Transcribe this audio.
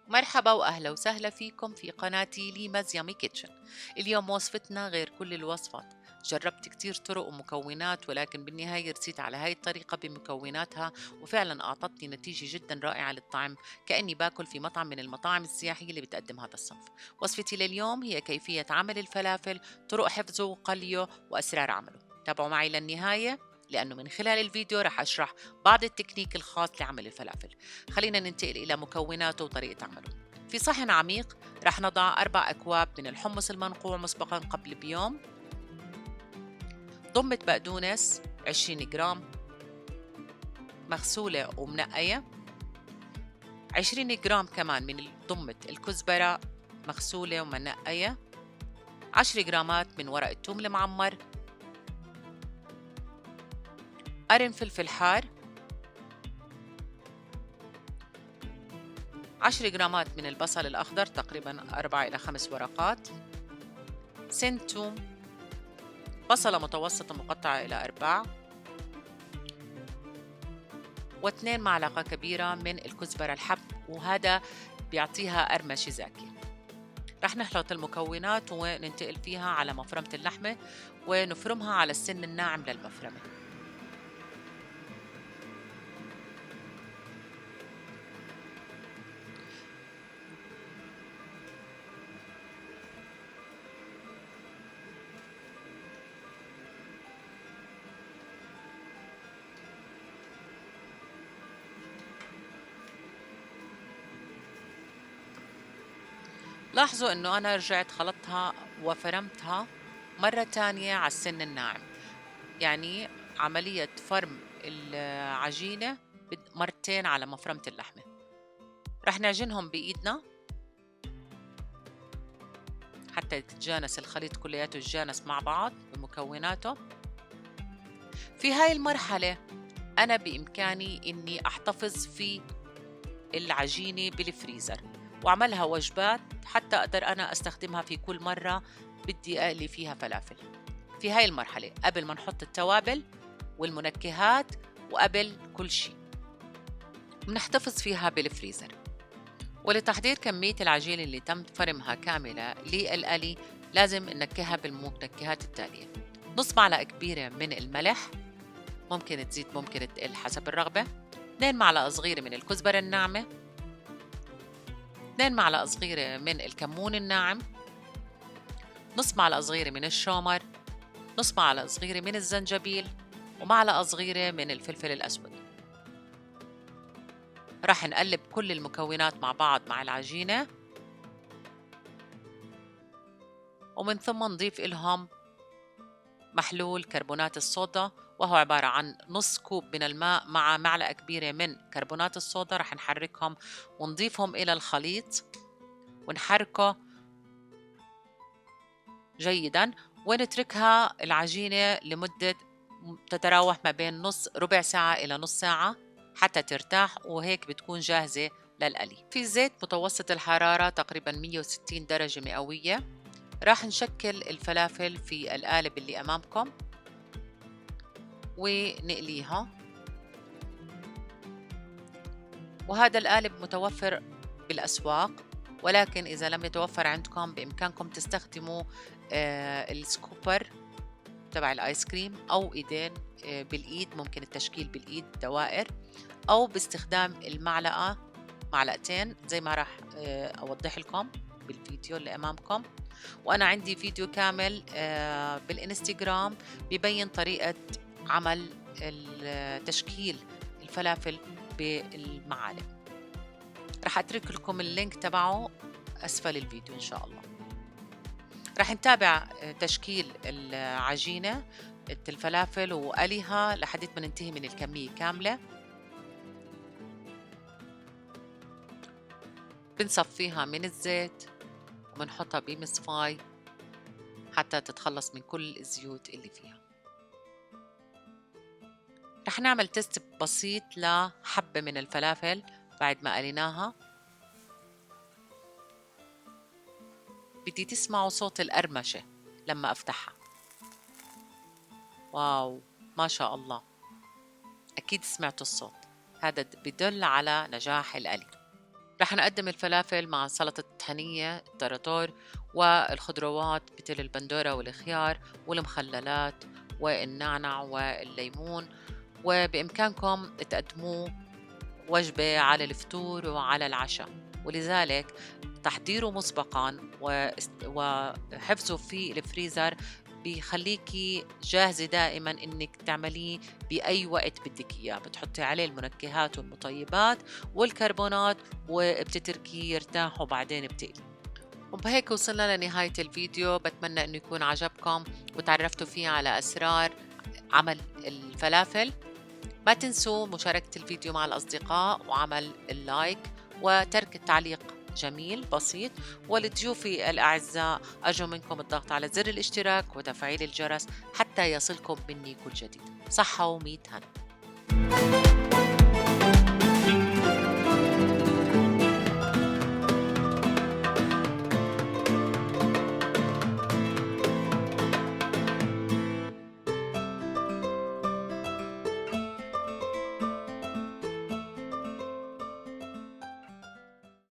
مرحبا وأهلا وسهلا فيكم في قناتي ليماز يامي كيتشن. اليوم وصفتنا غير كل الوصفات. جربت كتير طرق ومكونات، ولكن بالنهاية رسيت على هاي الطريقة بمكوناتها، وفعلا أعطتني نتيجة جدا رائعة للطعم، كأني باكل في مطعم من المطاعم السياحية اللي بتقدم هذا الصنف. وصفتي لليوم هي كيفية عمل الفلافل، طرق حفظه وقليه، وأسرار عمله. تابعوا معي للنهاية، لأنه من خلال الفيديو رح أشرح بعض التكنيك الخاص لعمل الفلافل. خلينا ننتقل إلى مكوناته وطريقة عمله. في صحن عميق رح نضع 4 أكواب من الحمص المنقوع مسبقا قبل بيوم، ضمة بقدونس 20 جرام مغسولة ومنقية، 20 جرام كمان من ضمة الكزبرة مغسولة ومنقية، 10 جرامات من ورق الثوم المعمر، قرن فلفل حار، 10 جرامات من البصل الأخضر تقريبا 4 إلى 5 ورقات، سن ثوم، بصلة متوسطة مقطعة إلى أرباع، و2 معلقة كبيرة من الكزبرة الحب، وهذا بيعطيها قرمشة زاكية. رح نخلط المكونات وننتقل فيها على مفرمة اللحمة، ونفرمها على السن الناعم للمفرمة. لاحظوا انه انا رجعت خلطتها وفرمتها مرة تانية على السن الناعم، يعني عملية فرم العجينة مرتين على مفرمة اللحمة. رح نعجنهم بإيدنا حتى يتجانس الخليط كلياته، يتجانس مع بعض بمكوناته. في هاي المرحلة أنا بإمكاني إني أحتفظ في العجينة بالفريزر وأعملها وجبات، حتى أقدر أنا أستخدمها في كل مرة بدي أقلي فيها فلافل. في هاي المرحلة قبل ما نحط التوابل والمنكهات وقبل كل شيء بنحتفظ فيها بالفريزر. ولتحضير كمية العجينة اللي تم فرمها كاملة للقلي لازم ننكهها بالمنكهات التالية: نص معلقة كبيرة من الملح، ممكن تزيد ممكن تقل حسب الرغبة، 2 معلقة صغيرة من الكزبرة الناعمة، 2 معلقة صغيرة من الكمون الناعم، نص معلقة صغيرة من الشومر، نص معلقة صغيرة من الزنجبيل، ومعلقة صغيرة من الفلفل الأسود. راح نقلب كل المكونات مع بعض مع العجينة، ومن ثم نضيف إلهم محلول كربونات الصودا، وهو عبارة عن نص كوب من الماء مع معلقة كبيرة من كربونات الصودا. رح نحركهم ونضيفهم إلى الخليط ونحركه جيدا، ونتركها العجينة لمدة تتراوح ما بين ربع ساعة إلى نص ساعة حتى ترتاح، وهيك بتكون جاهزة للقلي. في زيت متوسط الحرارة تقريبا 160 درجة مئوية راح نشكل الفلافل في القالب اللي أمامكم ونقليها. وهذا القالب متوفر بالأسواق، ولكن إذا لم يتوفر عندكم بإمكانكم تستخدموا السكوبر تبع الآيس كريم، أو إيدين بالإيد، ممكن التشكيل بالإيد دوائر، أو باستخدام المعلقة، معلقتين زي ما راح أوضح لكم بالفيديو اللي أمامكم. وأنا عندي فيديو كامل بالإنستغرام ببين طريقة عمل تشكيل الفلافل بالمعالق. رح أترك لكم اللينك تبعه أسفل الفيديو إن شاء الله. رح نتابع تشكيل العجينة الفلافل وقليها لحد ما ننتهي من الكمية كاملة. بنصفيها من الزيت وبنحطها بمصفاي حتى تتخلص من كل الزيوت اللي فيها. رح نعمل تست بسيط لحبة من الفلافل بعد ما قليناها. بدي تسمعوا صوت القرمشة لما أفتحها. واو، ما شاء الله، أكيد سمعتوا الصوت، هذا بدل على نجاح القلي. رح نقدم الفلافل مع سلطة الطحينية التراتور والخضروات مثل البندورة والخيار والمخللات والنعنع والليمون، وبإمكانكم تقدموه وجبة على الفطور وعلى العشاء. ولذلك تحضيره مسبقا وحفظه في الفريزر بيخليكي جاهزة دائما انك تعمليه بأي وقت بدك اياه. بتحطي عليه المنكهات والمطيبات والكربونات وبتتركيه يرتاح وبعدين بتقلي. وبهيك وصلنا لنهاية الفيديو. بتمنى انه يكون عجبكم وتعرفتوا فيه على اسرار عمل الفلافل. ما تنسوا مشاركة الفيديو مع الأصدقاء وعمل اللايك وترك التعليق جميل بسيط. ولضيوفي الأعزاء أرجو منكم الضغط على زر الاشتراك وتفعيل الجرس حتى يصلكم مني كل جديد. صحة وميت هنا.